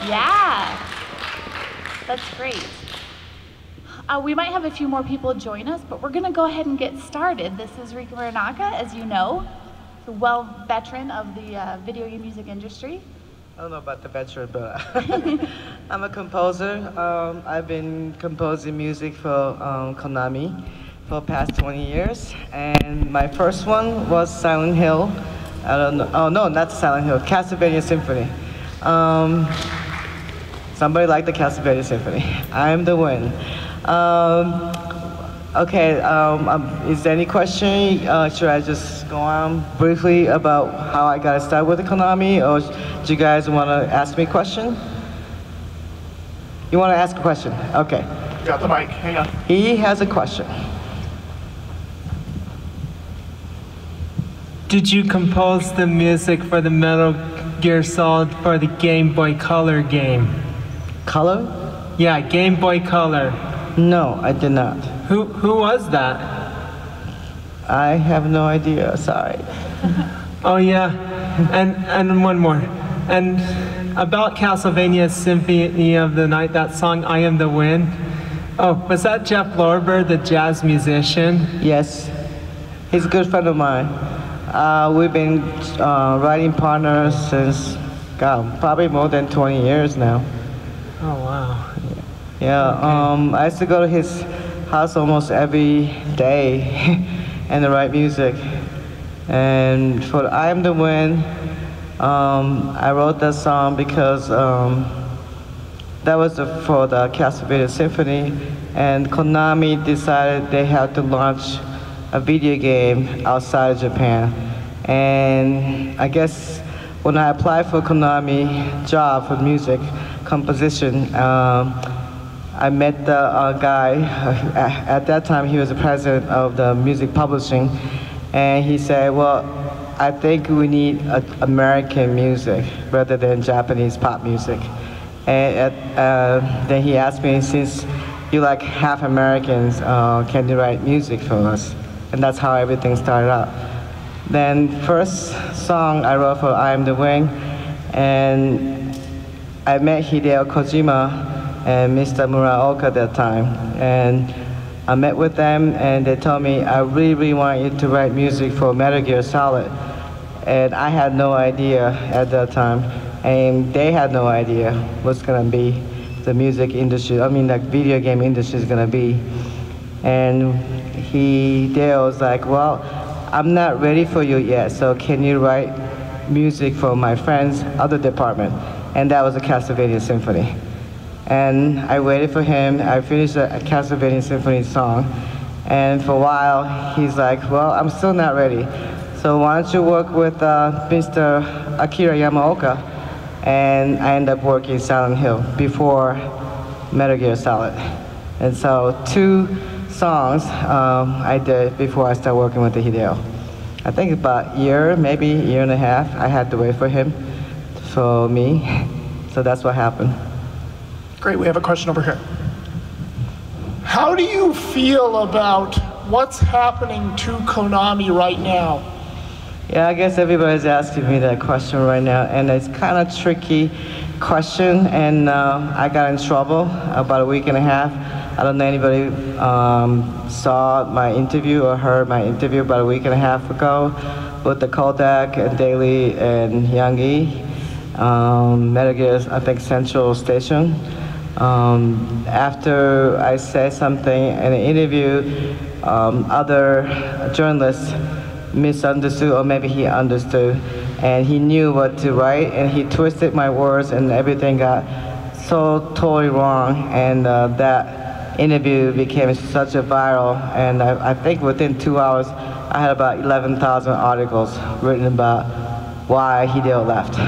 Yeah, that's great. We might have a few more people join us, but we're going to go ahead and get started. This is Rika Muranaka, as you know, the veteran of the video game music industry. I don't know about the veteran, but I'm a composer. I've been composing music for Konami for the past 20 years, and my first one was Silent Hill. I don't know. Oh no, not Silent Hill. Castlevania Symphony. Somebody liked the Castlevania Symphony. I'm the win. Okay. Is there any question? Should I just go on briefly about how I got started with the Konami, or do you guys want to ask me a question? You want to ask a question? Okay. Got the mic. Hang on. He has a question. Did you compose the music for the Metal Gear Solid for the Game Boy Color game? Color? Yeah, Game Boy Color. No, I did not. Who was that? I have no idea, sorry. Oh yeah, and one more. And about Castlevania Symphony of the Night, that song, I Am the Wind. Oh, was that Jeff Lorber, the jazz musician? Yes, he's a good friend of mine. We've been writing partners since, God, probably more than 20 years now. Oh wow. Yeah, Okay. I used to go to his house almost every day and write music. And for I Am the Wind, I wrote that song because that was for the Castlevania Symphony, and Konami decided they had to launch a video game outside of Japan. And I guess when I applied for Konami job for music composition, I met the guy. At that time, he was the president of the music publishing, and he said, "Well, I think we need American music rather than Japanese pop music." And then he asked me, "Since you like half Americans, can you write music for us?" And that's how everything started out. Then first song I wrote for I Am the Wind, and I met Hideo Kojima and Mr. Muraoka at that time. And I met with them, and they told me, "I really, really want you to write music for Metal Gear Solid." And I had no idea at that time, and they had no idea what's gonna be the music industry, the video game industry is gonna be. And Hideo was like, "Well, I'm not ready for you yet, so can you write music for my friend's other department?" And that was the Castlevania Symphony. And I waited for him. I finished a Castlevania Symphony song. And for a while, he's like, "Well, I'm still not ready. So why don't you work with Mr. Akira Yamaoka?" And I ended up working Silent Hill before Metal Gear Solid. And so 2 songs I did before I started working with the Hideo. I think about a year, maybe a year and a half, I had to wait for him, for me. So that's what happened. Great, we have a question over here. How do you feel about what's happening to Konami right now? Yeah, I guess everybody's asking me that question right now, and it's kind of tricky question, and I got in trouble about a week and a half. I don't know anybody saw my interview or heard my interview about a week and a half ago with the Kodak and Daily and Youngie, Metal Gear, I think Central Station. After I said something in an interview, other journalists misunderstood, or maybe he understood, and he knew what to write, and he twisted my words, and everything got so totally wrong, and that interview became such a viral, and I think within 2 hours, I had about 11,000 articles written about why Hideo left.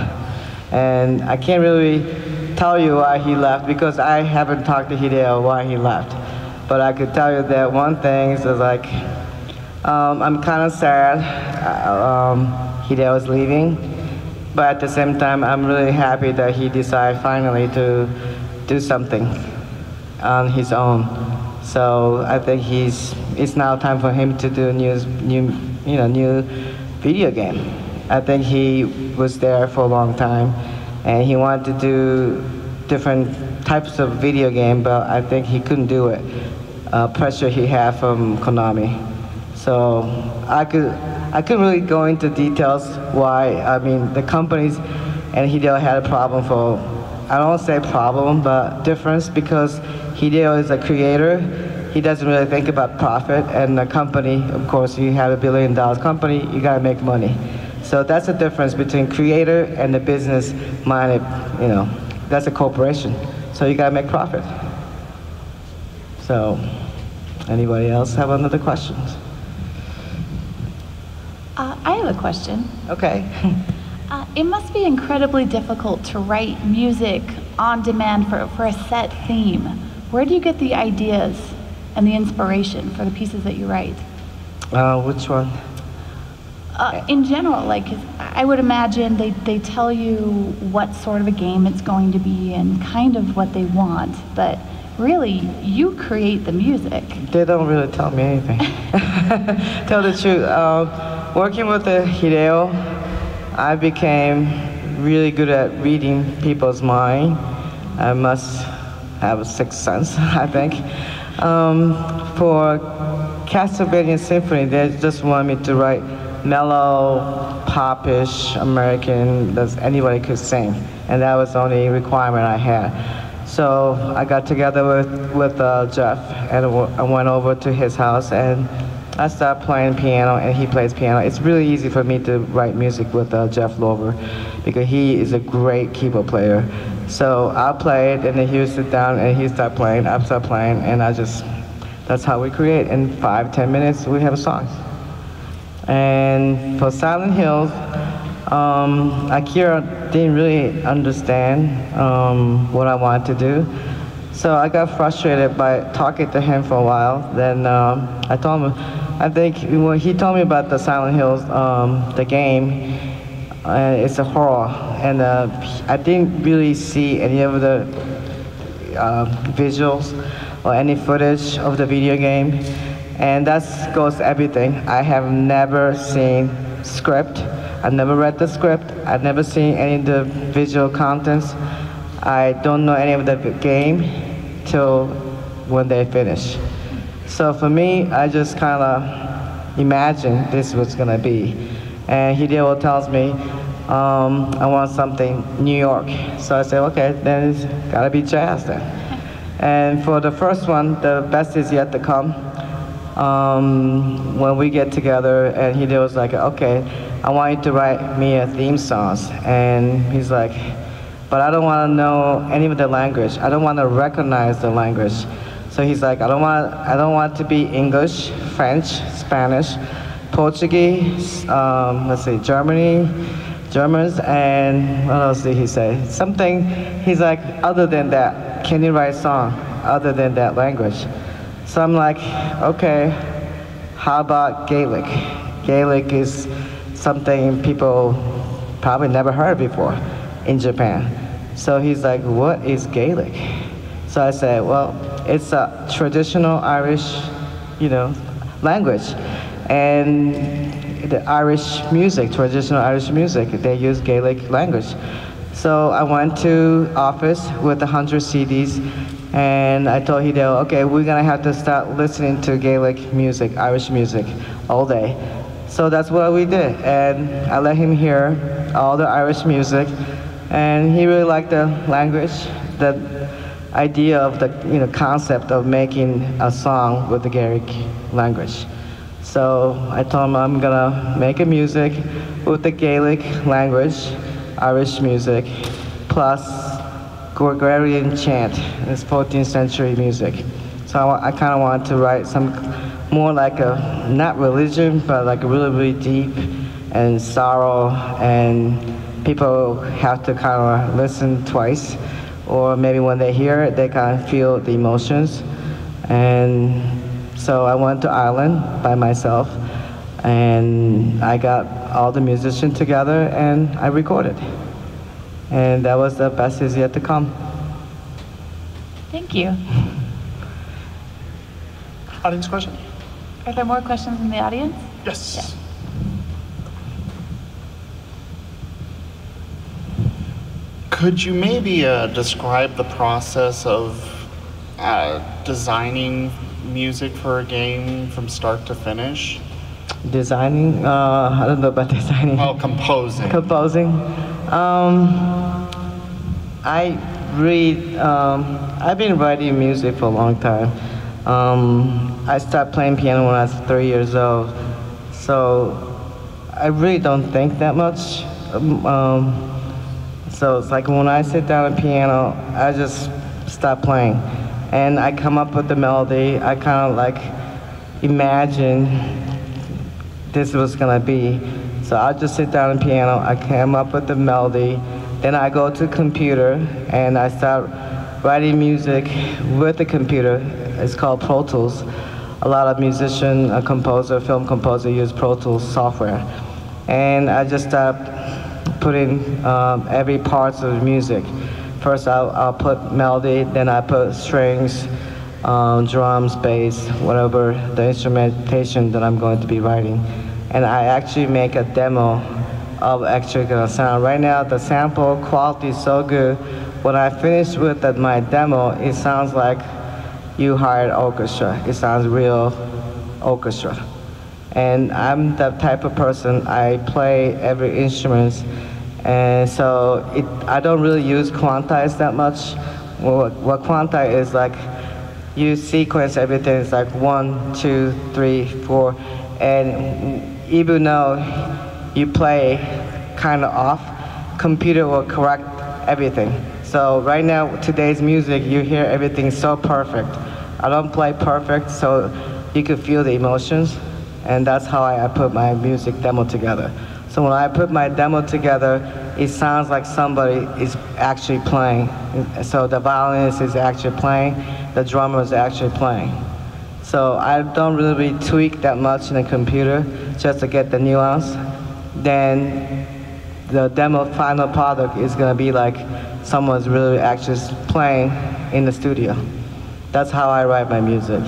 And I can't really tell you why he left, because I haven't talked to Hideo why he left. But I could tell you that one thing is like, I'm kind of sad Hideo is leaving, but at the same time, I'm really happy that he decided finally to do something on his own. So I think it's now time for him to do a new video game. I think he was there for a long time, and he wanted to do different types of video game, but I think he couldn't do it. Pressure he had from Konami. So I couldn't really go into details why. I mean, the companies and Hideo had a problem for, I don't want to say problem, but difference, because Hideo is a creator. He doesn't really think about profit, and the company, of course, you have $1 billion company, you gotta make money. So that's the difference between creator and the business-minded, you know, that's a corporation. So you gotta make profit. So, anybody else have another question? I have a question. Okay. It must be incredibly difficult to write music on demand for a set theme. Where do you get the ideas and the inspiration for the pieces that you write? Which one? In general, like, 'cause I would imagine they tell you what sort of a game it's going to be and kind of what they want, but really, you create the music. They don't really tell me anything. Tell the truth. Working with the Hideo, I became really good at reading people's mind. I must have a sixth sense, I think. For Castlevania Symphony, they just wanted me to write mellow, popish, American, that anybody could sing. And that was the only requirement I had. So I got together with Jeff, and I went over to his house, and I started playing piano, and he plays piano. It's really easy for me to write music with Jeff Lover, because he is a great keyboard player. So I played, and then he would sit down, and he'd start playing, I'd start playing, and that's how we create. In 5-10 minutes, we have a song. And for Silent Hills, Akira didn't really understand what I wanted to do. So I got frustrated by talking to him for a while. Then I told him, I think when he told me about the Silent Hills, the game, it's a horror. And I didn't really see any of the visuals or any footage of the video game. And that goes to everything. I have never seen script. I've never read the script. I've never seen any of the visual contents. I don't know any of the game till when they finish. So for me, I just kind of imagined this was gonna be. And Hideo tells me, I want something New York. So I said, okay, then it's gotta be jazz then. And for the first one, the best is yet to come. When we get together, and Hideo was like, okay, I want you to write me a theme song. And he's like, but I don't want to know any of the language. I don't want to recognize the language. So he's like, I don't want it to be English, French, Spanish, Portuguese, let's see, Germans, and what else did he say? Something, he's like, other than that, can you write a song other than that language? So I'm like, okay, how about Gaelic? Gaelic is something people probably never heard before in Japan. So he's like, what is Gaelic? So I said, well, it's a traditional Irish, language. And the Irish music, traditional Irish music, they use Gaelic language. So I went to office with 100 CDs, and I told Hideo, okay, we're gonna have to start listening to Gaelic music, Irish music, all day. So that's what we did, and I let him hear all the Irish music, and he really liked the language, the idea of the concept of making a song with the Gaelic language. So I told him I'm gonna make a music with the Gaelic language, Irish music, plus Gregorian chant. It's 14th century music. So I kind of wanted to write some more like a, not religion, but like a really, really deep and sorrow, and people have to kind of listen twice, or maybe when they hear it, they kind of feel the emotions. And so I went to Ireland by myself, and I got all the musicians together, and I recorded. And that was the best is yet to come. Thank you. Audience question? Are there more questions in the audience? Yes. Yeah. Could you maybe describe the process of designing music for a game from start to finish? Designing? I don't know about designing. Well, composing. Composing. I read. I've been writing music for a long time. I started playing piano when I was 3 years old, so I really don't think that much. So it's like when I sit down at piano, I just start playing, and I come up with the melody. I kind of like imagine this was gonna be. So I just sit down at piano. I come up with the melody. Then I go to computer and I start writing music with the computer. It's called Pro Tools. A lot of musician, a composer, film composer use Pro Tools software. And I just start putting every parts of the music. First I'll put melody, then I put strings, drums, bass, whatever the instrumentation that I'm going to be writing. And I actually make a demo of actually gonna sound. Right now the sample quality is so good. When I finish with my demo, it sounds like you hired orchestra. It sounds real orchestra. And I'm the type of person, I play every instrument, and so I don't really use quantize that much. What quantize is like, you sequence everything, it's like 1, 2, 3, 4, and even though you play kind of off, computer will correct everything. So right now, today's music, you hear everything so perfect. I don't play perfect, so you can feel the emotions, and that's how I put my music demo together. So when I put my demo together, it sounds like somebody is actually playing. So the violinist is actually playing, the drummer is actually playing. So I don't really tweak that much in the computer just to get the nuance. Then the demo final product is gonna be like someone's really actually playing in the studio. That's how I write my music.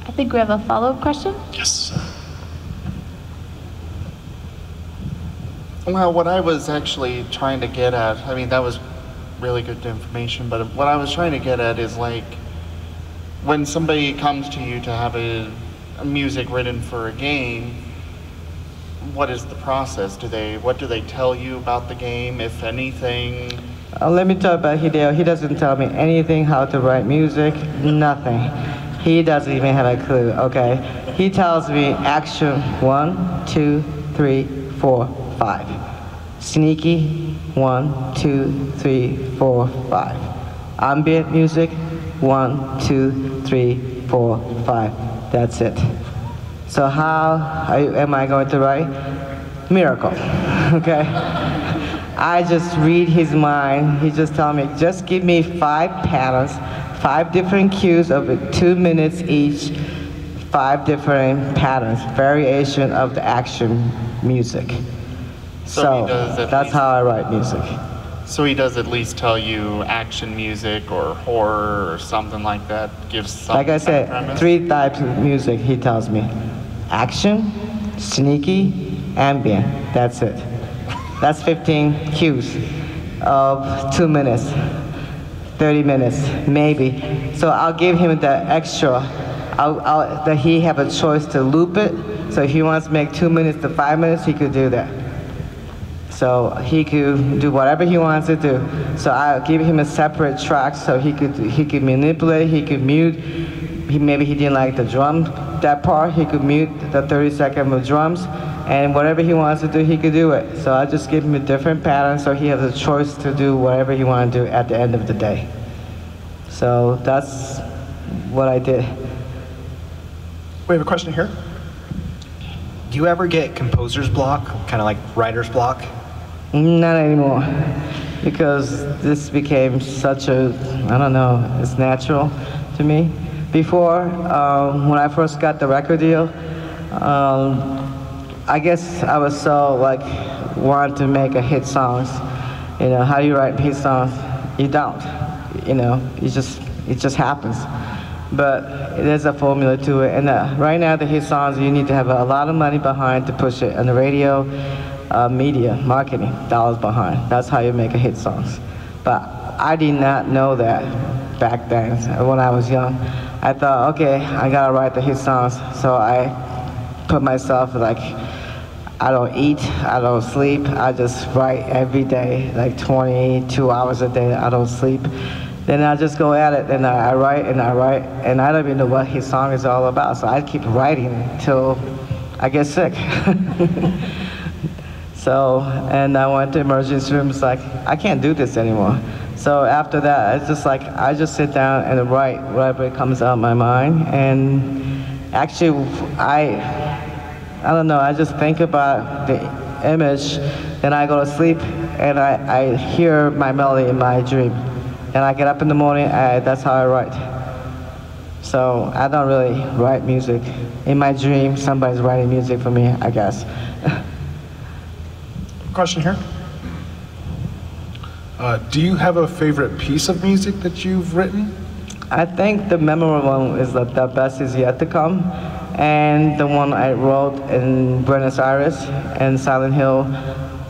I think we have a follow-up question. Yes. Well, what I was actually trying to get at, I mean, that was really good information, but what I was trying to get at is like, when somebody comes to you to have a music written for a game, what is the process? What do they tell you about the game, if anything? Let me talk about Hideo. He doesn't tell me anything how to write music, nothing. He doesn't even have a clue, okay? He tells me action 1, 2, 3, 4, 5. Sneaky 1, 2, 3, 4, 5. Ambient music 1, 2, 3, 4, 5. That's it. So am I going to write? Miracle, okay? I just read his mind. He just tells me, just give me 5 patterns, 5 different cues of 2 minutes each, 5 different patterns, variation of the action music. So that's how I write music. So he does at least tell you action music or horror or something like that, gives some like I said, premise? 3 types of music he tells me. Action, sneaky, ambient, that's it. That's 15 cues of 2 minutes, 30 minutes, maybe. So I'll give him the extra, that he have a choice to loop it. So if he wants to make 2 minutes to 5 minutes, he could do that. So he could do whatever he wants to do. So I'll give him a separate track so he could manipulate, he could mute. Maybe he didn't like the drum, that part, he could mute the 30-second of drums, and whatever he wants to do, he could do it. So I just give him a different pattern so he has a choice to do whatever he wants to do at the end of the day. So that's what I did. We have a question here. Do you ever get composer's block, kind of like writer's block? Not anymore, because this became such a, I don't know, it's natural to me. Before, when I first got the record deal, I guess I was so like, want to make a hit songs. You know, how do you write hit songs? You don't, you know, it just happens. But there's a formula to it, and right now the hit songs, you need to have a lot of money behind to push it on the radio, media, marketing, dollars behind. That's how you make a hit songs. But I did not know that back then when I was young. I thought, okay, I gotta write the hit songs. So I put myself like, I don't eat, I don't sleep, I just write every day, like 22 hours a day, I don't sleep. Then I just go at it, and I write, and I don't even know what his song is all about, so I keep writing till I get sick. So, and I went to emergency room, it's like, I can't do this anymore. So after that, it's just like, I just sit down and write whatever comes out of my mind, and actually, I don't know, I just think about the image, then I go to sleep, and I hear my melody in my dream. And I get up in the morning, that's how I write. So I don't really write music. In my dream, somebody's writing music for me, I guess. Question here. Do you have a favorite piece of music that you've written? I think the memorable one is that The Best Is Yet to Come, and the one I wrote in Buenos Aires and Silent Hill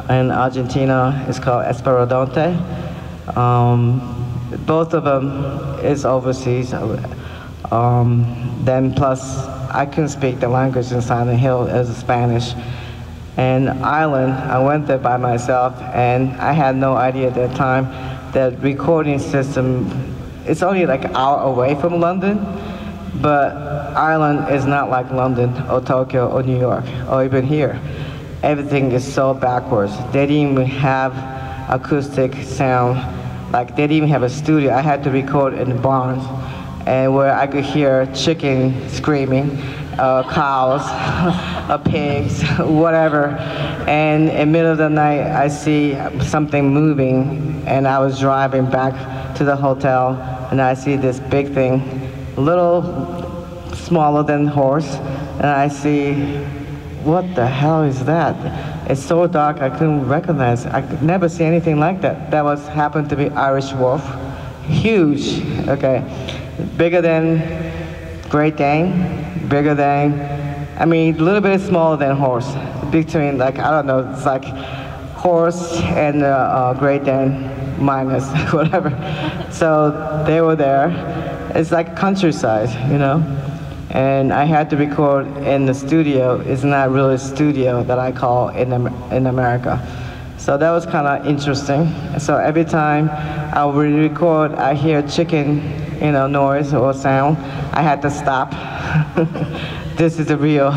in Argentina is called Esperadonte. Both of them is overseas. Then plus, I couldn't speak the language in Silent Hill as Spanish. And Ireland, I went there by myself, and I had no idea at that time that recording system, it's only like an hour away from London, but Ireland is not like London or Tokyo or New York or even here. Everything is so backwards. They didn't even have acoustic sound. Like they didn't even have a studio. I had to record in the barns, and where I could hear chicken screaming, cows, pigs, whatever. And in the middle of the night, I see something moving, and I was driving back to the hotel, and I see this big thing, a little smaller than horse, and I see, what the hell is that? It's so dark I couldn't recognize it. I could never see anything like that. That was happened to be Irish wolf, huge, okay, bigger than Great Dane, bigger than, I mean, a little bit smaller than horse, between like, I don't know, it's like horse and Great Dane minus whatever. So they were there. It's like countryside, you know? And I had to record in the studio. It's not really a studio that I call in America. So that was kind of interesting. So every time I would record, I hear chicken, you know, noise or sound. I had to stop. This is the real.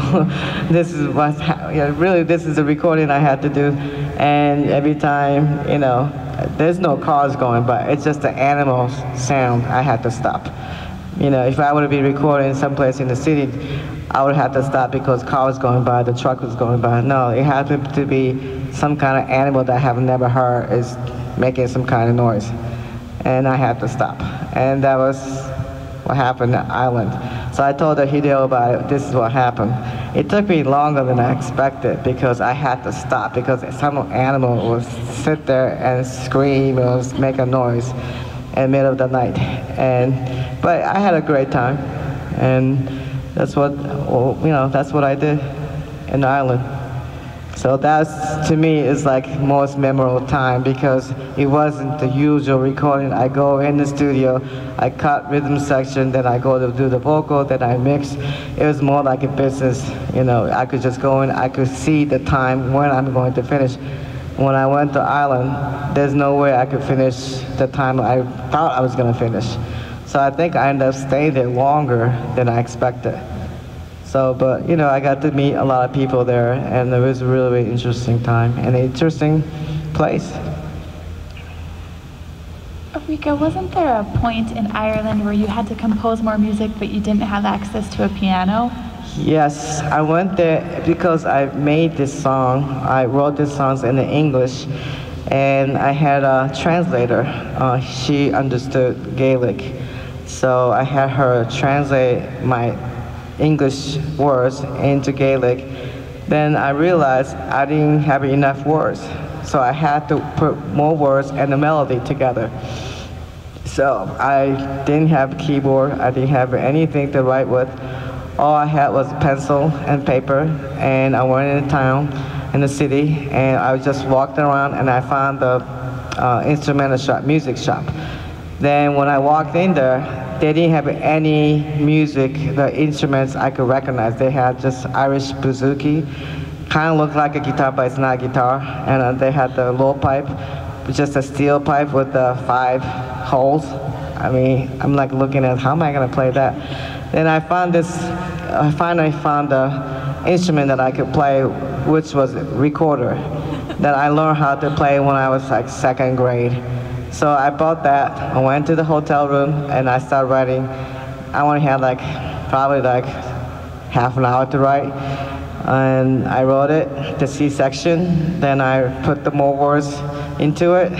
This is what. Yeah, really, this is the recording I had to do. And every time, you know, there's no cars going by. It's just the animal sound. I had to stop. You know, if I would be recording someplace in the city, I would have to stop because car was going by, the truck was going by. No, it had to be some kind of animal that I have never heard is making some kind of noise. And I had to stop. And that was what happened at Island. So I told Hideo about it, this is what happened. It took me longer than I expected because I had to stop because some animal would sit there and scream or make a noise in the middle of the night. But I had a great time, and that's what, you know, that's what I did in Ireland. So that's, to me, is like most memorable time because it wasn't the usual recording. I go in the studio, I cut rhythm section, then I go to do the vocal, then I mix. It was more like a business, you know. I could just go in, I could see the time when I'm going to finish. When I went to Ireland, there's no way I could finish the time I thought I was gonna finish. So I think I ended up staying there longer than I expected. So, but you know, I got to meet a lot of people there, and it was a really, really interesting time and an interesting place. Rika, wasn't there a point in Ireland where you had to compose more music, but you didn't have access to a piano? Yes, I went there because I made this song. I wrote these songs in English, and I had a translator. She understood Gaelic, so I had her translate my English words into Gaelic. Then I realized I didn't have enough words, so I had to put more words and a melody together. So I didn't have a keyboard, I didn't have anything to write with. All I had was a pencil and paper, and I went into town. in the city, and I just walked around and I found the instrumental shop, music shop. Then when I walked in there, they didn't have any music, the instruments I could recognize. They had just Irish bouzouki, kind of looked like a guitar, but it's not a guitar. And they had the low pipe, just a steel pipe with the 5 holes. I mean, I'm like looking at, how am I gonna play that? Then I finally found the instrument that I could play, which was a recorder, that I learned how to play when I was like 2nd grade. So I bought that, I went to the hotel room, and I started writing. I only had like, probably like half an hour to write. And I wrote it, the C section, then I put the more words into it.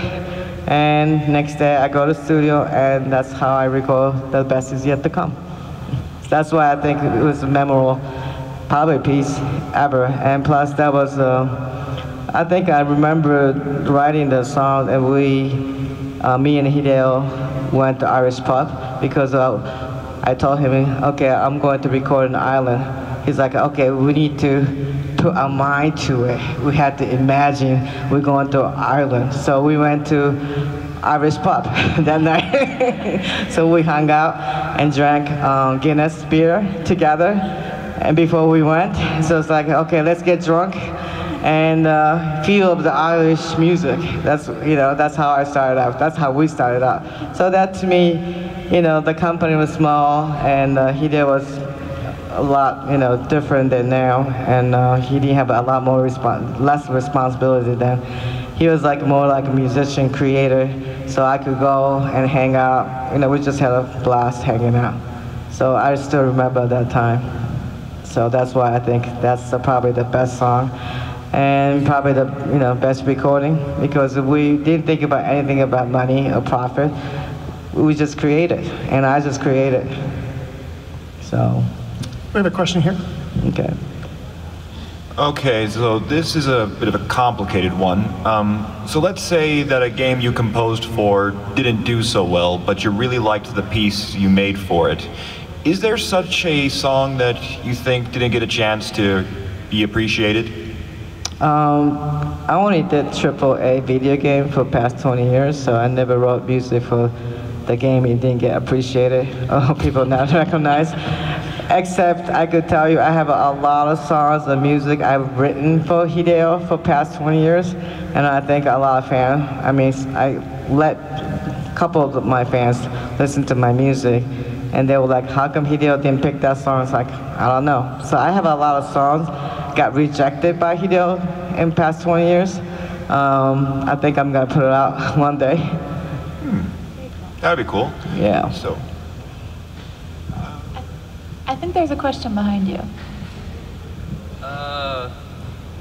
And next day I go to the studio, and that's how I record The Best Is Yet to Come. That's why I think it was a memorable, probably piece ever. And plus that was, I think I remember writing the song, and me and Hideo went to Irish pub because I told him, okay, I'm going to record in Ireland. He's like, okay, we need to put our mind to it. We had to imagine we're going to Ireland. So we went to Irish pub that night. So we hung out and drank Guinness beer together. And before we went, so it's like, okay, let's get drunk and feel the Irish music. That's how I started out. That's how we started out. So that to me, the company was small, and Hideo was a lot, different than now, and he didn't have a lot more less responsibility then. He was more like a musician, creator, so I could go and hang out. We just had a blast hanging out. So I still remember that time. So that's why I think that's probably the best song, and probably the best recording, because we didn't think about anything about money or profit. We just created, and I just created. So. We have a question here. Okay. Okay, so this is a bit of a complicated one. So let's say that a game you composed for didn't do so well, but you really liked the piece you made for it. Is there such a song that you think didn't get a chance to be appreciated? I only did AAA video game for the past 20 years, so I never wrote music for the game. It didn't get appreciated, or people not recognize. Except I could tell you I have a lot of songs and music I've written for Hideo for the past 20 years, and I think a lot of fans, I let a couple of my fans listen to my music, and they were like, how come Hideo didn't pick that song? It's like, I don't know. So I have a lot of songs got rejected by Hideo in the past 20 years. I think I'm gonna put it out one day. That'd be cool. Yeah. So. I think there's a question behind you.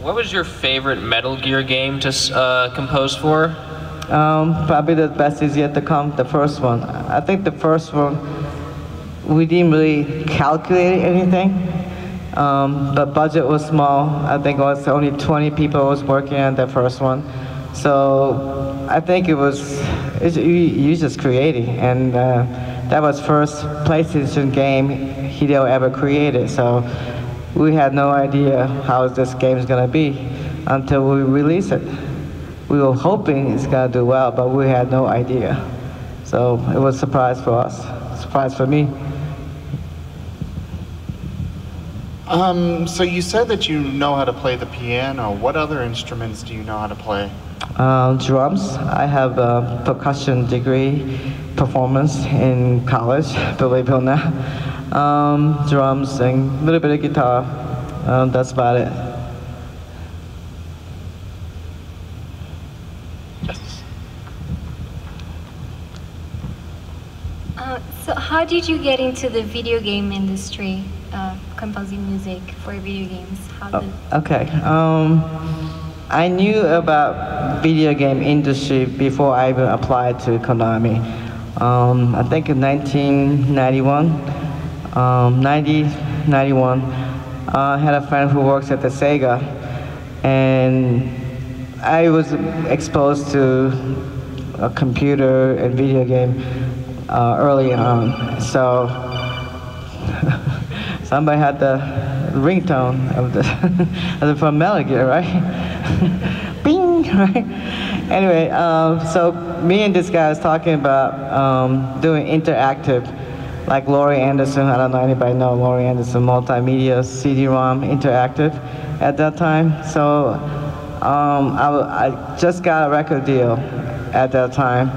What was your favorite Metal Gear game to compose for? Probably The Best Is Yet to Come, the first one. I think the first one, we didn't really calculate anything. The budget was small. I think it was only 20 people was working on the first one. So I think you just creating, and that was first PlayStation game Hideo ever created. So we had no idea how this game is gonna be until we released it. We were hoping it's gonna do well, but we had no idea. So it was a surprise for us, surprise for me. So you said that you know how to play the piano. What other instruments do you know how to play? Drums. I have a percussion degree performance in college, believe it or not. Drums and a little bit of guitar. That's about it. Yes. So how did you get into the video game industry, composing music for video games? Okay. I knew about video game industry before I even applied to Konami. I think in 1991, I had a friend who works at the Sega, and I was exposed to a computer and video game early on. So somebody had to ringtone of the from Metal Gear, right? Bing, right? Anyway, so me and this guy was talking about doing interactive, like Laurie Anderson. I don't know anybody know Laurie Anderson, multimedia CD-ROM interactive at that time. So I just got a record deal at that time.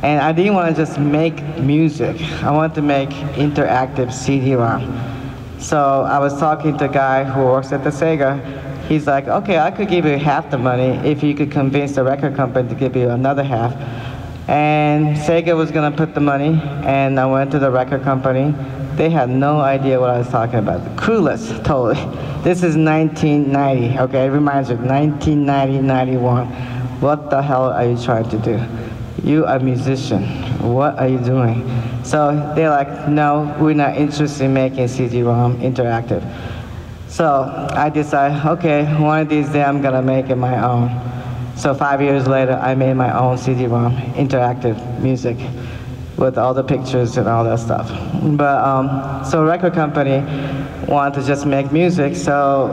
And I didn't want to just make music. I wanted to make interactive CD-ROM. So I was talking to a guy who works at the Sega. He's like, okay, I could give you half the money if you could convince the record company to give you another half. And Sega was gonna put the money, and I went to the record company. They had no idea what I was talking about. Clueless, totally. This is 1990, okay? It reminds you, 1990, 91. What the hell are you trying to do? You are a musician. What are you doing? So they're like, no, we're not interested in making CD-ROM interactive. So I decided, okay, one of these days I'm gonna make it my own. So 5 years later, I made my own CD-ROM interactive music with all the pictures and all that stuff. But so record company wanted to just make music, so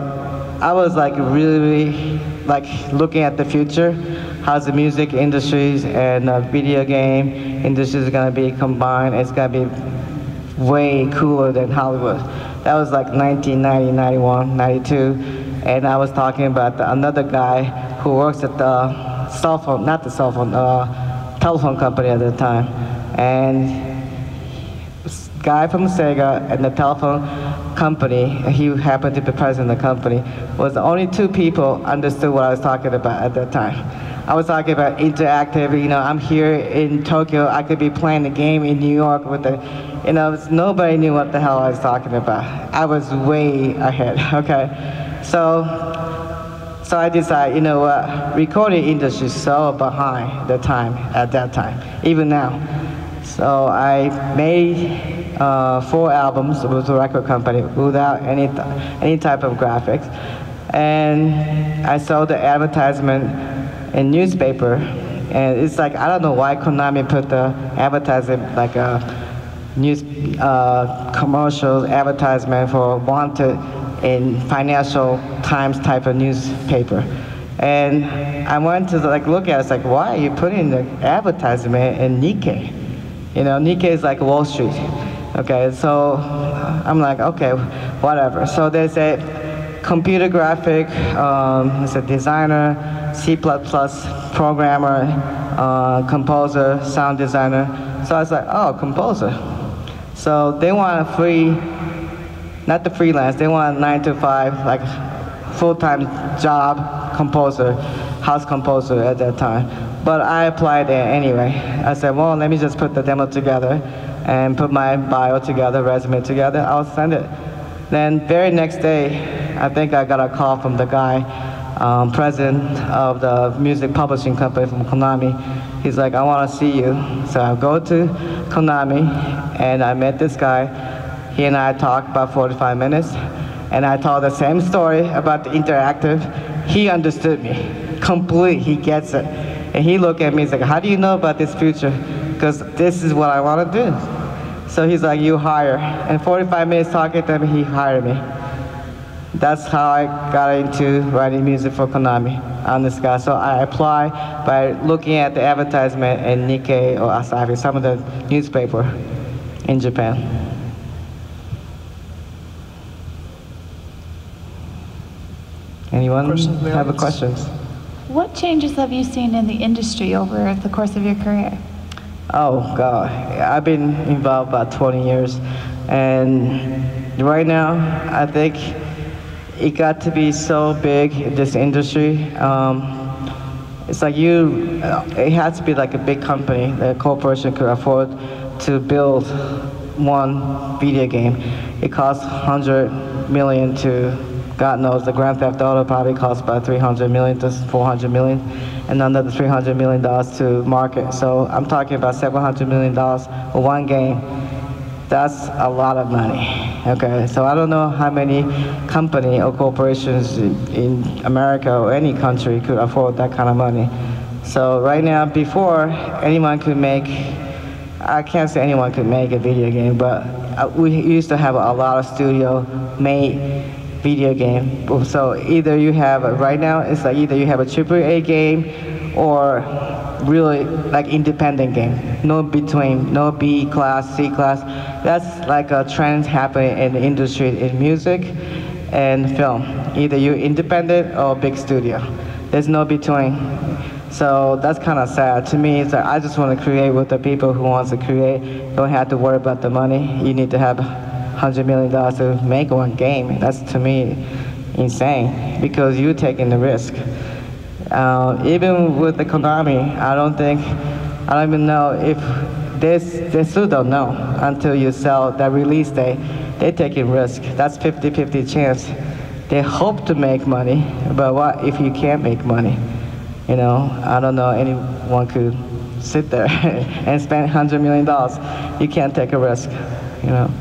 I was like really like looking at the future. How's the music industries and video game industries gonna be combined? It's gonna be way cooler than Hollywood. That was like 1990, 91, 92. And I was talking about another guy who works at the cell phone, not the cell phone, telephone company at the time. And this guy from Sega and the telephone company, he happened to be president of the company, was the only two people understood what I was talking about at that time. I was talking about interactive, you know, I'm here in Tokyo, I could be playing the game in New York with the, you know, nobody knew what the hell I was talking about. I was way ahead, okay? So I decided, you know what, recording industry is so behind the time at that time, even now. So I made 4 albums with a record company without any type of graphics. And I sold the advertisement in newspaper, and it's like, I don't know why Konami put the advertisement like a news commercial advertisement for wanted in Financial Times type of newspaper. And I went to like look at it, it's like, why are you putting the advertisement in Nikkei? You know, Nikkei is like Wall Street. Okay, so I'm like, okay, whatever. So there's a computer graphic, it's a designer, C++ programmer, composer, sound designer. So I was like, oh, composer. So they want a free, not the freelance, they want a 9 to 5, like full-time job composer, house composer at that time. But I applied there anyway. I said, well, let me just put the demo together and put my bio together, resume together, I'll send it. Then very next day, I think I got a call from the guy, president of the music publishing company from Konami. He's like, I want to see you. So I go to Konami, and I met this guy. He and I talked about 45 minutes, and I told the same story about the interactive. He understood me completely. He gets it. And he looked at me, he's like, how do you know about this future? Because this is what I want to do. So he's like, you hire. And 45 minutes talking to him, he hired me. That's how I got into writing music for Konami on this guy. So I apply by looking at the advertisement in Nikkei or Asahi, some of the newspaper in Japan. Anyone have a questions? What changes have you seen in the industry over the course of your career? Oh God, I've been involved about 20 years, and right now I think it got to be so big, this industry. It's like it has to be like a big company, a corporation could afford to build one video game. It costs 100 million to, God knows, the Grand Theft Auto probably costs about 300 million to 400 million, and another $300 million to market. So I'm talking about $700 million for one game. That's a lot of money, okay? So I don't know how many company or corporations in America or any country could afford that kind of money. So right now, before anyone could make, I can't say anyone could make a video game, but we used to have a lot of studio made video game. So either you have, right now, it's like either you have a AAA game or really like independent game. No between, no B class, C class. That's like a trend happening in the industry in music and film. Either you're independent or big studio. There's no between. So that's kind of sad. To me, it's like I just want to create with the people who wants to create. Don't have to worry about the money. You need to have $100 million to make one game. That's, to me, insane because you're taking the risk. Even with the Konami, I don't even know if they still don't know until you sell that release day. They're taking risk. That's 50-50 chance. They hope to make money, but what if you can't make money? You know, I don't know anyone could sit there and spend $100 million. You can't take a risk, you know.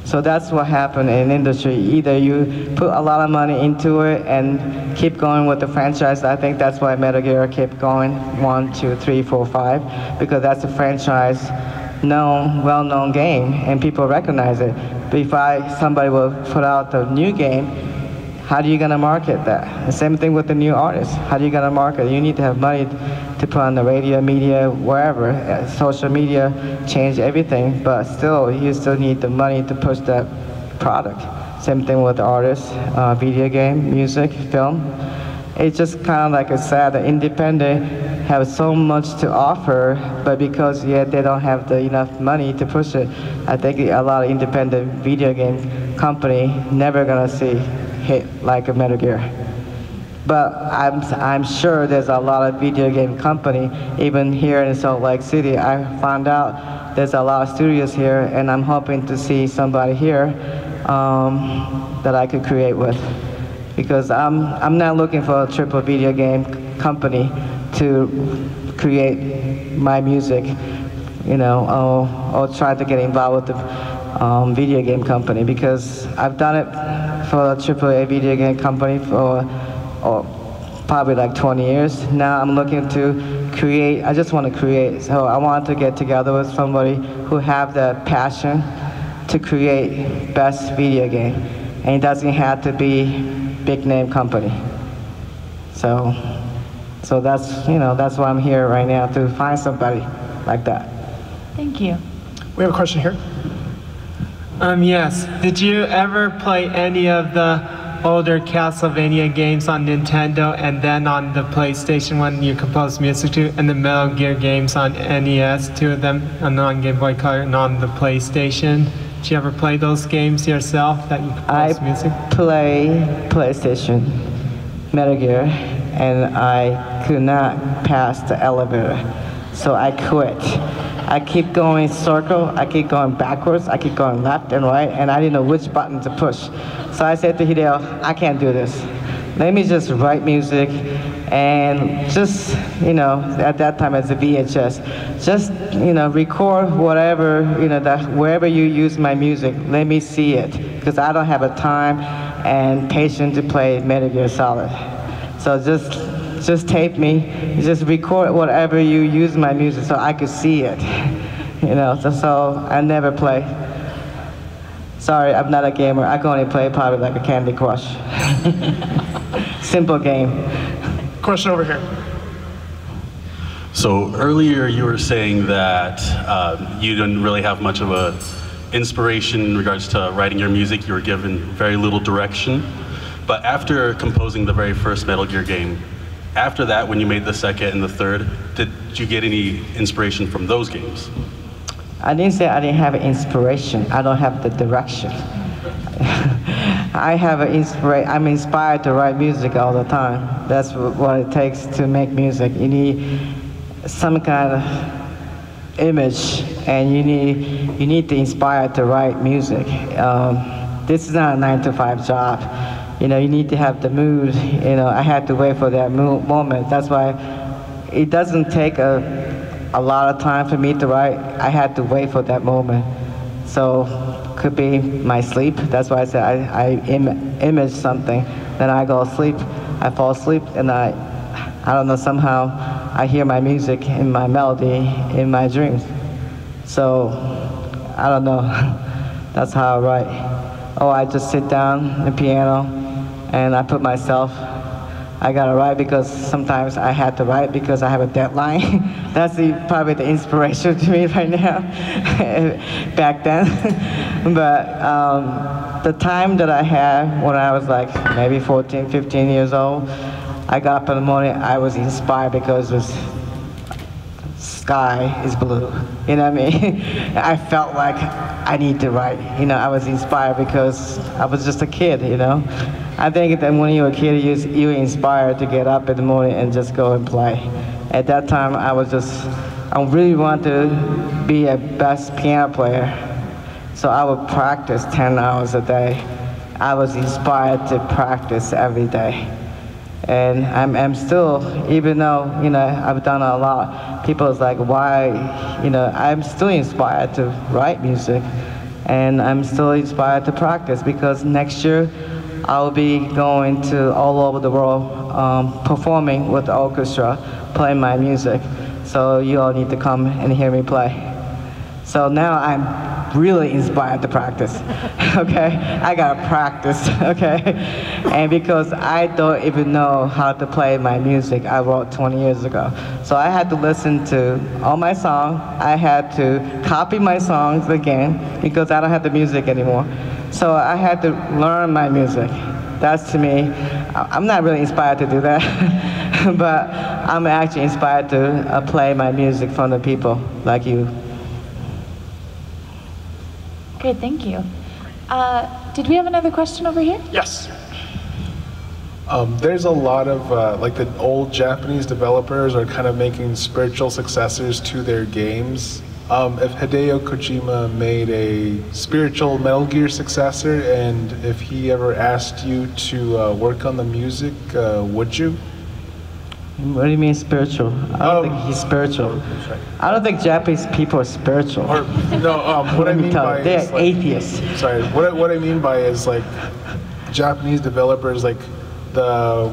So that's what happened in industry. Either you put a lot of money into it and keep going with the franchise. I think that's why Metal Gear kept going 1, 2, 3, 4, 5, because that's a franchise, well-known game, and people recognize it. But if somebody will put out a new game, how are you gonna market that? The same thing with the new artists. How are you gonna market? You need to have money to put on the radio, media, wherever. Social media change everything, but still, you still need the money to push that product. Same thing with artists, video game, music, film. It's just kind of like it's sad that independent have so much to offer, but because they don't have enough money to push it, I think a lot of independent video game company never gonna see hit like a Metal Gear. But I'm sure there's a lot of video game company, even here in Salt Lake City. I found out there's a lot of studios here, and I'm hoping to see somebody here that I could create with. Because I'm not looking for a triple video game company to create my music, you know, or try to get involved with the video game company, because I've done it for a AAA video game company for probably like 20 years. Now I'm looking to create, I just want to create. So I want to get together with somebody who have the passion to create best video game. And it doesn't have to be big name company. So that's, that's why I'm here right now, to find somebody like that. Thank you. We have a question here. Yes. Did you ever play any of the older Castlevania games on Nintendo and then on the PlayStation when you composed music to, and the Metal Gear games on NES, two of them, on Game Boy Color and on the PlayStation? Did you ever play those games yourself that you composed music? I play PlayStation, Metal Gear, and I could not pass the elevator, so I quit. I keep going circle, I keep going backwards, I keep going left and right, and I didn't know which button to push. So I said to Hideo, I can't do this. Let me just write music and just, at that time it's a VHS, just, record whatever, wherever you use my music, let me see it, because I don't have a time and patience to play Metal Gear Solid. So just tape me, just record whatever you use my music so I could see it, so I never play. Sorry, I'm not a gamer. I can only play probably like a Candy Crush. Simple game. Question over here. So earlier you were saying that you didn't really have much of a inspiration in regards to writing your music. You were given very little direction. But after composing the very first Metal Gear game, after that, when you made the second and the third, did you get any inspiration from those games? I didn't say I didn't have inspiration. I don't have the direction. I'm inspired to write music all the time. That's what it takes to make music. You need some kind of image, and you need to inspire to write music. This is not a 9-to-5 job. You need to have the mood. I had to wait for that moment. That's why it doesn't take a lot of time for me to write. I had to wait for that moment. So could be my sleep. That's why I said I image something, then I go sleep. I fall asleep, and I don't know, somehow I hear my music in my melody in my dreams. So I don't know. That's how I write. Oh, I just sit down at the piano and I put myself, I gotta write because sometimes I had to write because I have a deadline. That's probably the inspiration to me right now, back then. But the time that I had when I was like maybe 14, 15 years old, I got up in the morning, I was inspired because it was sky is blue, you know what I mean? I felt like I need to write, you know, I was inspired because I was just a kid, you know? I think that when you're a kid, you're inspired to get up in the morning and just go and play. At that time, I really wanted to be a best piano player, so I would practice 10 hours a day. I was inspired to practice every day. And I'm still, even though, you know, I've done a lot, people's like, why, you know, I'm still inspired to write music. And I'm still inspired to practice because next year I'll be going to all over the world performing with the orchestra, playing my music. So you all need to come and hear me play. So now I'm really inspired to practice, okay? I gotta practice, okay? And because I don't even know how to play my music I wrote 20 years ago. So I had to listen to all my songs. I had to copy my songs again because I don't have the music anymore. So I had to learn my music. That's to me, I'm not really inspired to do that, but I'm actually inspired to play my music from the people like you. Great, thank you. Did we have another question over here? Yes. There's a lot of, like the old Japanese developers are kind of making spiritual successors to their games. If Hideo Kojima made a spiritual Metal Gear successor, and if he ever asked you to work on the music, would you? What do you mean spiritual? I don't think he's spiritual. I don't think Japanese people are spiritual. Or, no, what I mean by they're is like, atheists. Sorry, what I mean by is like Japanese developers, like the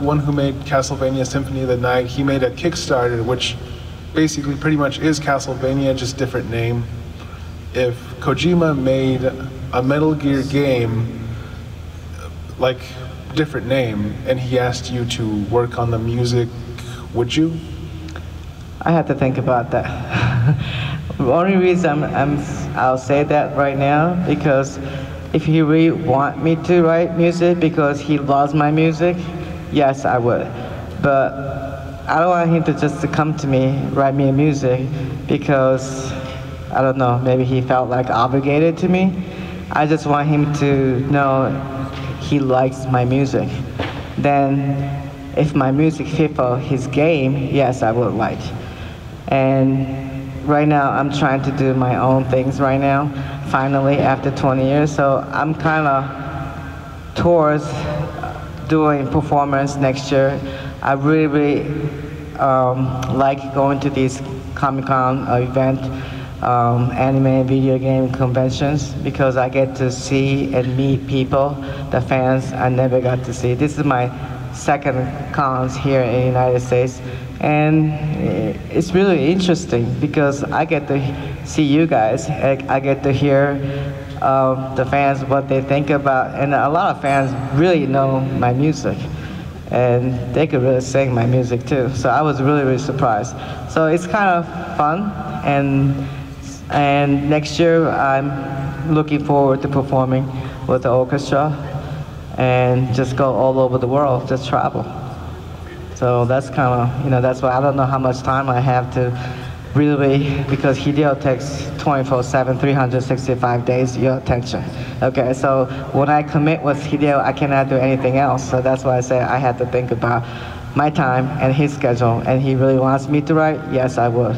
one who made Castlevania Symphony of the Night, he made a Kickstarter, which basically pretty much is Castlevania, just different name. If Kojima made a Metal Gear game, like different name, and he asked you to work on the music, would you? I have to think about that. The only reason I'll say that right now because if he really want me to write music because he loves my music, yes, I would. But I don't want him to just to come to me, write me a music because I don't know, maybe he felt like obligated to me. I just want him to know he likes my music. Then if my music fit for his game, yes, I would like. And right now I'm trying to do my own things right now, finally after 20 years. So I'm kind of towards doing performance next year. I really like going to these Comic-Con event, anime and video game conventions because I get to see and meet people, the fans I never got to see. This is my second cons here in the United States, and it's really interesting because I get to see you guys. I get to hear the fans what they think about, and a lot of fans really know my music. And they could really sing my music too. So I was really surprised. So it's kind of fun, and next year I'm looking forward to performing with the orchestra and just go all over the world, just travel. So that's kind of, that's why I don't know how much time I have to really, because Hideo takes 24/7, 365 days your attention. Okay, so when I commit with Hideo, I cannot do anything else. So that's why I say I had to think about my time and his schedule. And he really wants me to write, yes, I would.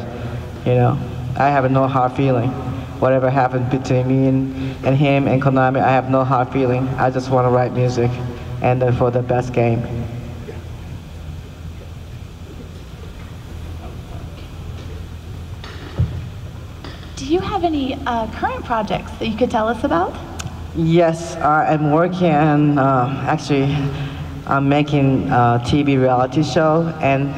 I have no hard feeling. Whatever happened between me and him and Konami, I have no hard feeling. I just want to write music and for the best game. Do you have any current projects that you could tell us about? Yes, I'm working on, actually, I'm making a TV reality show, and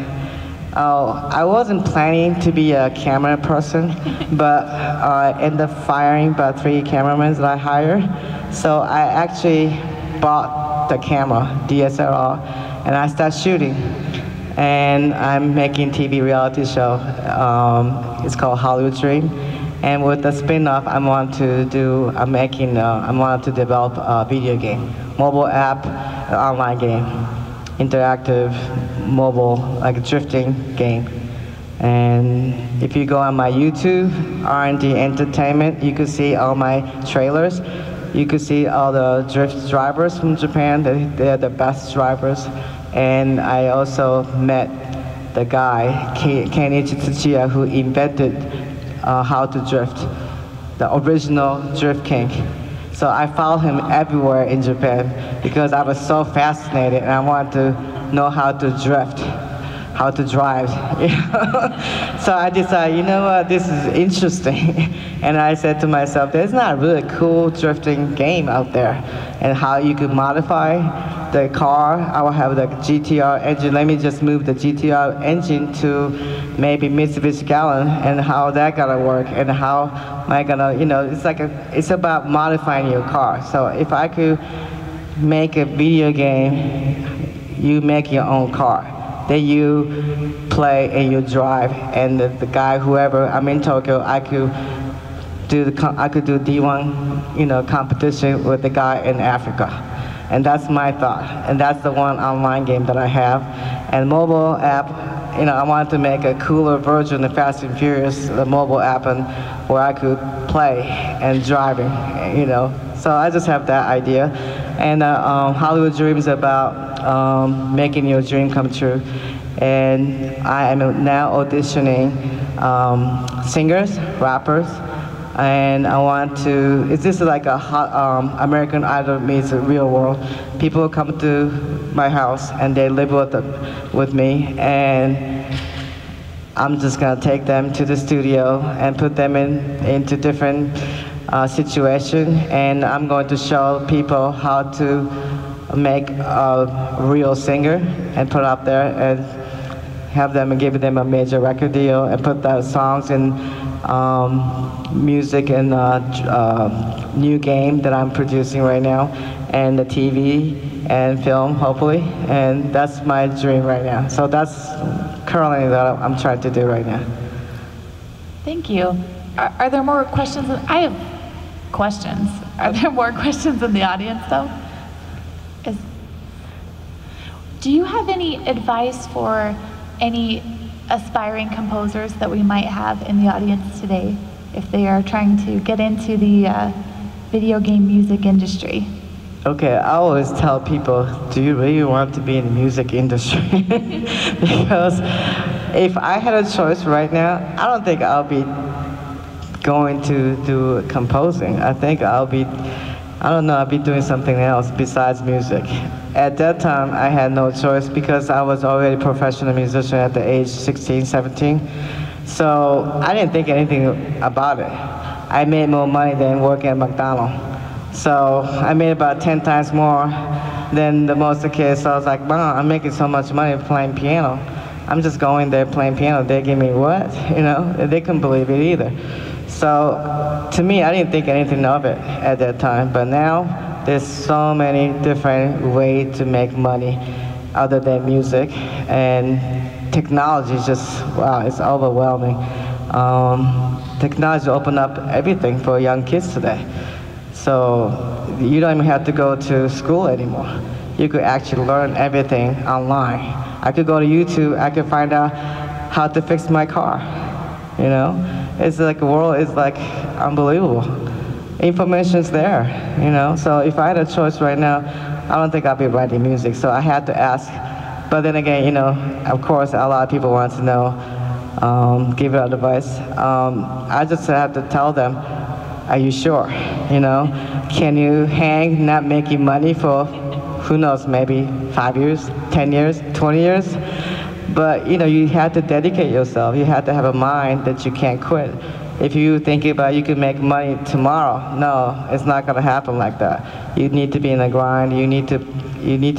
I wasn't planning to be a camera person, but I ended up firing about 3 cameramen that I hired. So I actually bought bought the camera, DSLR, and I started shooting. And I'm making TV reality show. It's called Hollywood Dream. And with the spin-off, I want to develop a video game, mobile app, an online game, interactive, mobile, like a drifting game. And if you go on my YouTube, R&D Entertainment, you can see all my trailers. You can see all the drift drivers from Japan. They're the best drivers. And I also met the guy, Kenichi Tsuchiya, who invented how to drift, the original drift king. So I followed him everywhere in Japan because I was so fascinated and I wanted to know how to drift, how to drive. So I decided, you know what, this is interesting. And I said to myself, there's not a really cool drifting game out there, and how you could modify the car. I will have the GTR engine. Let me just move the GTR engine to maybe Mitsubishi Galant, and how that gonna work, and how am I gonna, it's about modifying your car. So if I could make a video game, you make your own car. Then you play and you drive, and the guy, whoever, I'm in Tokyo, I could do D1, competition with the guy in Africa. And that's my thought. And that's the one online game that I have. And mobile app, I wanted to make a cooler version of Fast and Furious, the mobile app, and where I could play and driving, So I just have that idea. And Hollywood Dream is about making your dream come true. And I am now auditioning singers, rappers, and I want to, this is like a hot, American Idol meets the real world. People come to my house and they live with me, and I'm just gonna take them to the studio and put them into different situations, and I'm going to show people how to make a real singer and put up there and have them and give them a major record deal and put those songs in music and new game that I'm producing right now, and the TV and film, hopefully. And that's my dream right now. So that's currently that I'm trying to do right now. Thank you. Are there more questions? I have questions. Are there more questions in the audience, though? Do you have any advice for any aspiring composers that we might have in the audience today, if they are trying to get into the video game music industry? Okay, I always tell people, do you really want to be in the music industry? Because if I had a choice right now, I don't think I'll be going to do composing. I think I'll be doing something else besides music. At that time, I had no choice because I was already a professional musician at the age 16, 17. So I didn't think anything about it. I made more money than working at McDonald's. So I made about 10 times more than the most of the kids. So I was like, Mom, I'm making so much money playing piano. I'm just going there playing piano. They give me what? They couldn't believe it either. So to me, I didn't think anything of it at that time. But now, there's so many different ways to make money other than music. And technology is just, wow, it's overwhelming. Technology opened up everything for young kids today. So you don't even have to go to school anymore. You could actually learn everything online. I could go to YouTube, I could find out how to fix my car, It's like the world is like unbelievable. Information's there, So if I had a choice right now, I don't think I'd be writing music. So I had to ask. But then again, of course, a lot of people want to know, give it advice. I just have to tell them, are you sure? Can you hang not making money for, who knows, maybe 5 years, 10 years, 20 years? But you have to dedicate yourself. You have to have a mind that you can't quit. If you think about you can make money tomorrow, no, it's not going to happen like that. You need to be in the grind. You need to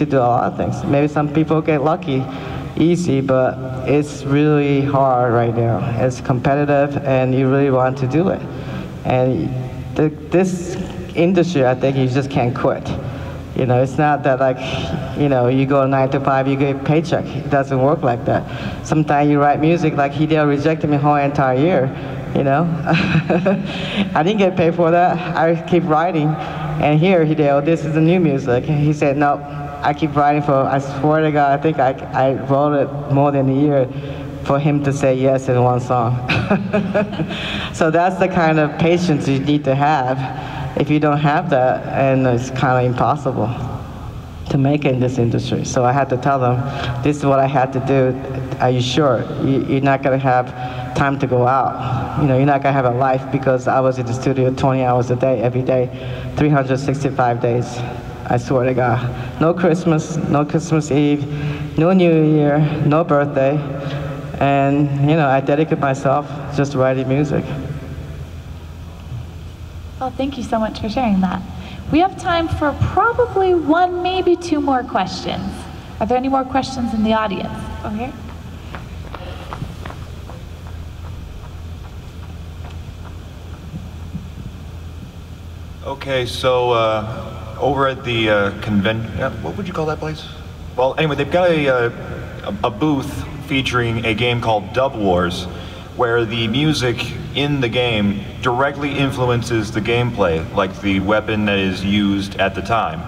do a lot of things. Maybe some people get lucky, easy, but it's really hard right now. It's competitive, and you really want to do it. And this industry, I think you just can't quit. You know, it's not that like, you know, you go 9 to 5, you get a paycheck. It doesn't work like that. Sometimes you write music, like Hideo rejected me whole entire year, you know. I didn't get paid for that. I keep writing, and here, Hideo, this is the new music. He said, no, I keep writing for, I swear to God, I think I wrote it more than a year for him to say yes in one song. So that's the kind of patience you need to have. If you don't have that, and it's kind of impossible to make it in this industry. So I had to tell them, this is what I had to do. Are you sure? You're not going to have time to go out. You know, you're not going to have a life, because I was in the studio 20 hours a day, every day, 365 days. I swear to God. No Christmas Eve, no New Year, no birthday. And, you know, I dedicate myself just to writing music. Well, thank you so much for sharing that. We have time for probably one, maybe two more questions. Are there any more questions in the audience? Over here. Okay, so over at the convention, what would you call that place? Well, anyway, they've got a booth featuring a game called Dub Wars, where the music in the game directly influences the gameplay, like the weapon that is used at the time.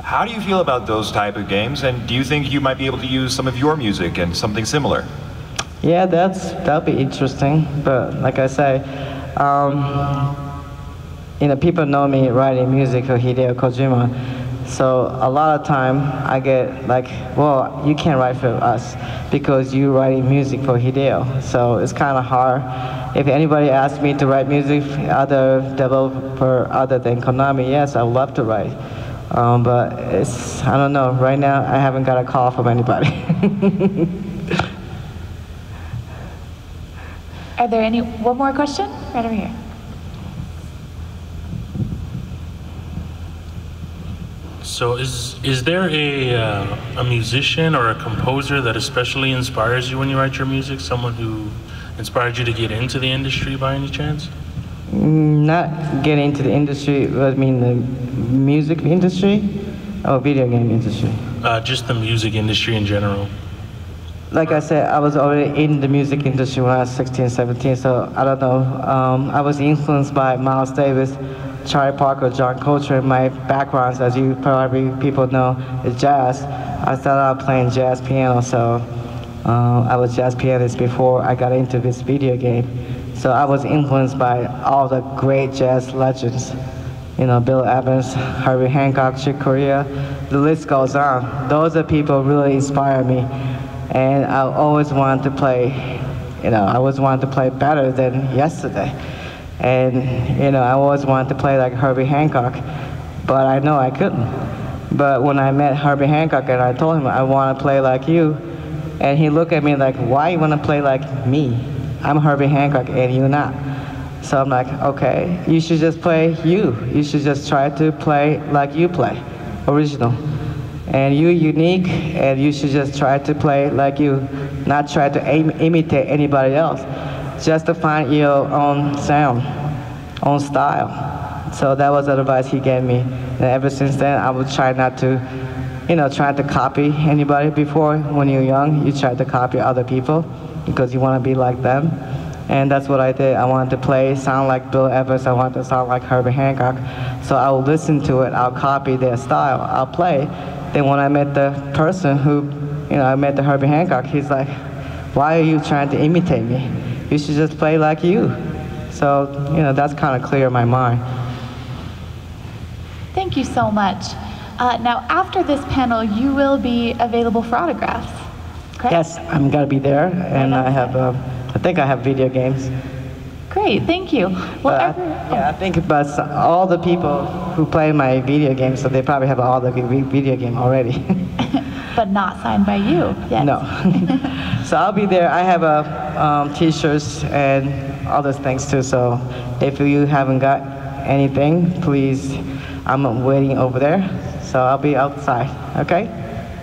How do you feel about those type of games, and do you think you might be able to use some of your music in something similar? Yeah, that'll be interesting, but like I say, you know, people know me writing music for Hideo Kojima. So a lot of time I get like, well, you can't write for us because you're writing music for Hideo. So it's kind of hard. If anybody asks me to write music for other developer other than Konami, yes, I would love to write. But it's, I don't know, right now I haven't got a call from anybody. Are there one more question? Right over here. So is there a musician or a composer that especially inspires you when you write your music? Someone who inspired you to get into the industry by any chance? Not get into the industry, I mean the music industry or video game industry? Just the music industry in general. Like I said, I was already in the music industry when I was 16, 17, so I don't know. I was influenced by Miles Davis, Charlie Parker, John Coltrane. My background, as you probably people know, is jazz. I started out playing jazz piano, so I was jazz pianist before I got into this video game. So I was influenced by all the great jazz legends. You know, Bill Evans, Herbie Hancock, Chick Corea, the list goes on. Those are people who really inspire me. And I always wanted to play, you know, I always wanted to play better than yesterday. And, you know, I always wanted to play like Herbie Hancock, but I know I couldn't. But when I met Herbie Hancock and I told him I want to play like you, and he looked at me like, why you want to play like me? I'm Herbie Hancock and you're not. So I'm like, okay, you should just play you. You should just try to play like you play, original. And you're unique, and you should just try to play like you, not try to imitate anybody else. Just to find your own sound, own style. So that was the advice he gave me. And ever since then, I would try not to, you know, try to copy anybody. Before, when you're young, you try to copy other people because you want to be like them. And that's what I did. I wanted to play, sound like Bill Evans. I wanted to sound like Herbie Hancock. So I will listen to it. I'll copy their style. I'll play. Then when I met the person who, you know, I met the Herbie Hancock, he's like, why are you trying to imitate me? You should just play like you. So, you know, that's kind of clear in my mind. Thank you so much. Now, after this panel, you will be available for autographs, correct? Yes, I'm gonna be there, and I have, I think I have video games. Great, thank you. Well, yeah, I think about all the people who play my video games, so they probably have all the video game already. But not signed by you yet. No. So I'll be there. I have t-shirts and other things too, so if you haven't got anything, please, I'm waiting over there. So I'll be outside, okay?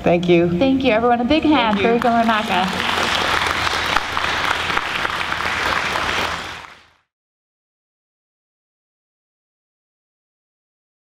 Thank you. Thank you, everyone. A big hand for Rika Muranaka.